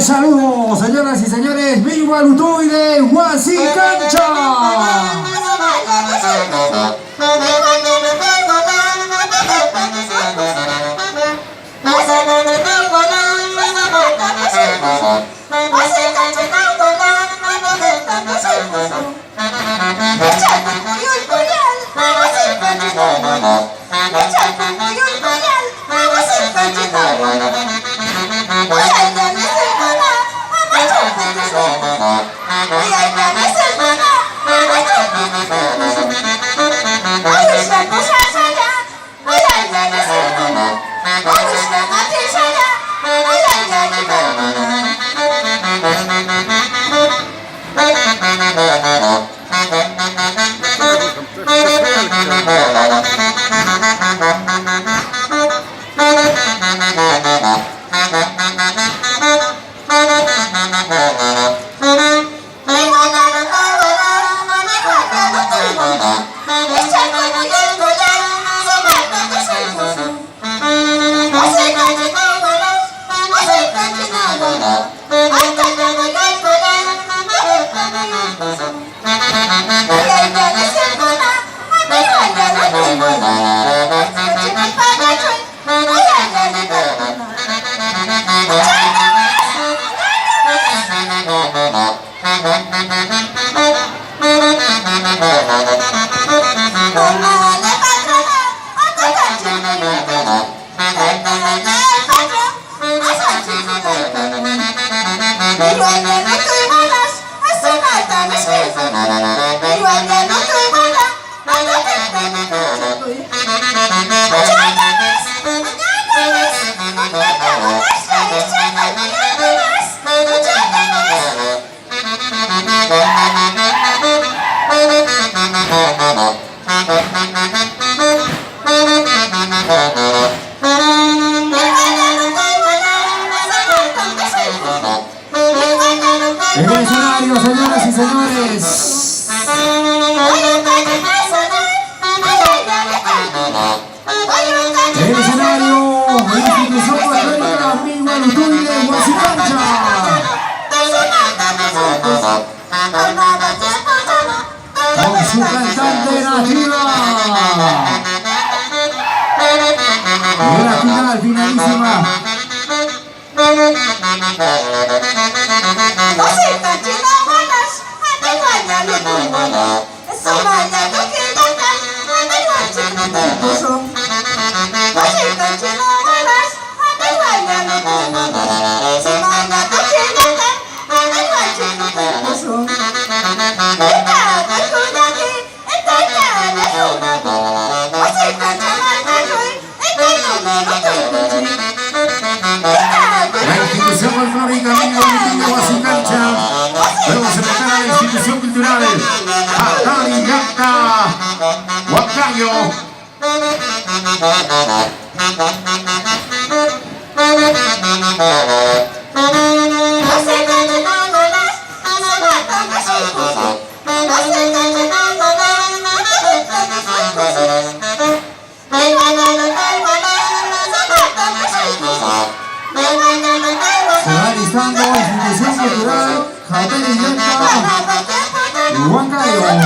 saludo, señoras y señores, Viva Lutuy de Huasicancha. En el escenario, señoras y señores. En el escenario, la institución católica Viva Lutuy de Huasicancha. Con su cantante nativa. Y la final, finalísima. La institución folclórica Viva Lutuy de Huasicancha. Luego se prepara la institución cultural Atarinacta Huancayo. Se va listando institución cultural Atarinacta Huancayo.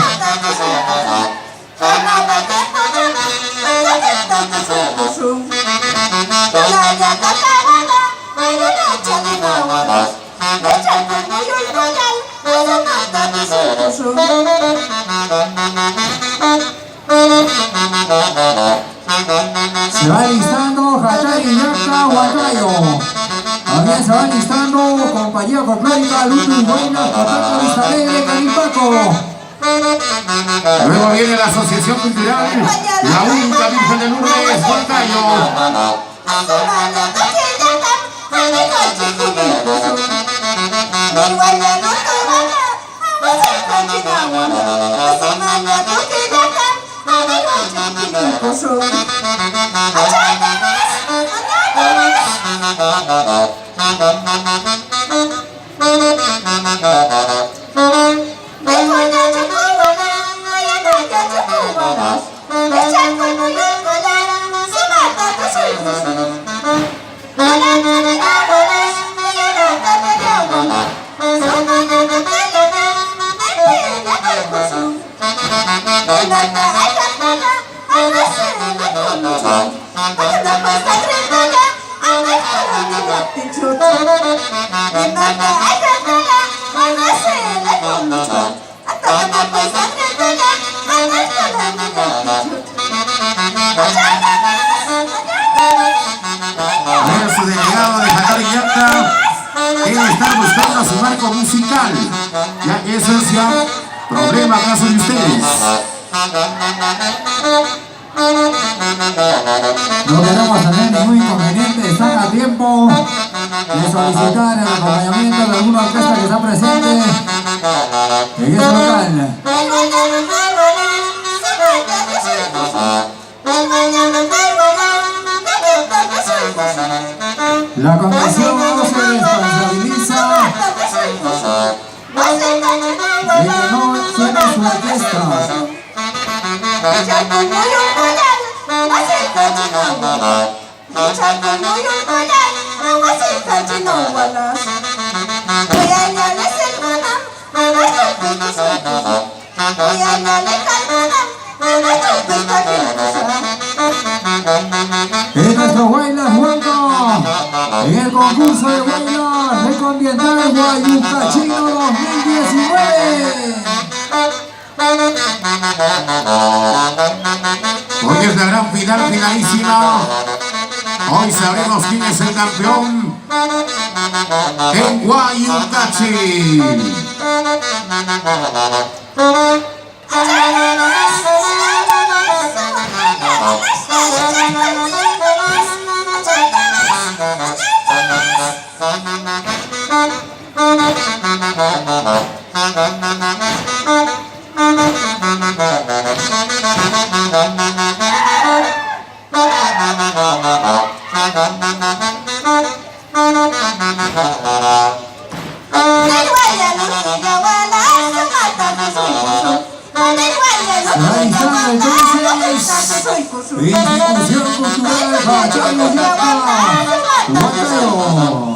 Se va listando Atarinacta Huancayo. También se va listando compañía folclórica Lutuy Buena, Cotaco Vista Alegre, Caripaco. Luego viene la asociación cultural La Única Virgen de Lourdes, Huancayo. Su delegado de Jatariñaca debe estar buscando su marco musical, ya que eso es ya problema acaso de ustedes. No queremos tener ningún inconveniente, están a tiempo de solicitar el acompañamiento de alguna orquesta que está presente en este local. La comisión no se responsabiliza de que no suene su orquesta. En nuestro Bailas Huanca, en el concurso de Bailas Ecoambiental Guayucachino 2019. Hoy es la gran final, finalísima. Hoy sabremos quién es el campeón en Guayucachi. Institución Cultural Jatariñaca, Huancayo.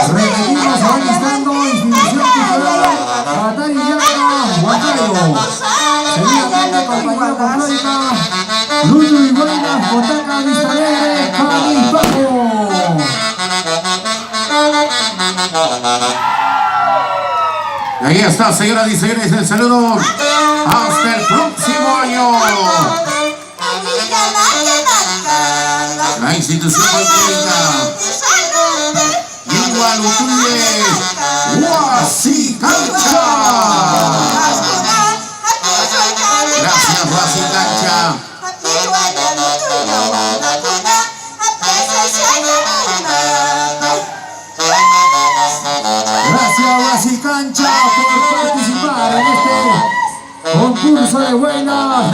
Repetimos, van listando Institución Cultural Jatariñaca, Huancayo. Seguidamente compañía folclórica Lucho y Buena, Cotaca, Vista Alegre, Calipaco. Ahí está, señoras y señores, el saludo. Hasta el próximo año. La institución folclórica Igualutuye Huasicancha. Gracias, Huasicancha. Gracias, Huasicancha, por participar en este concurso de buenas.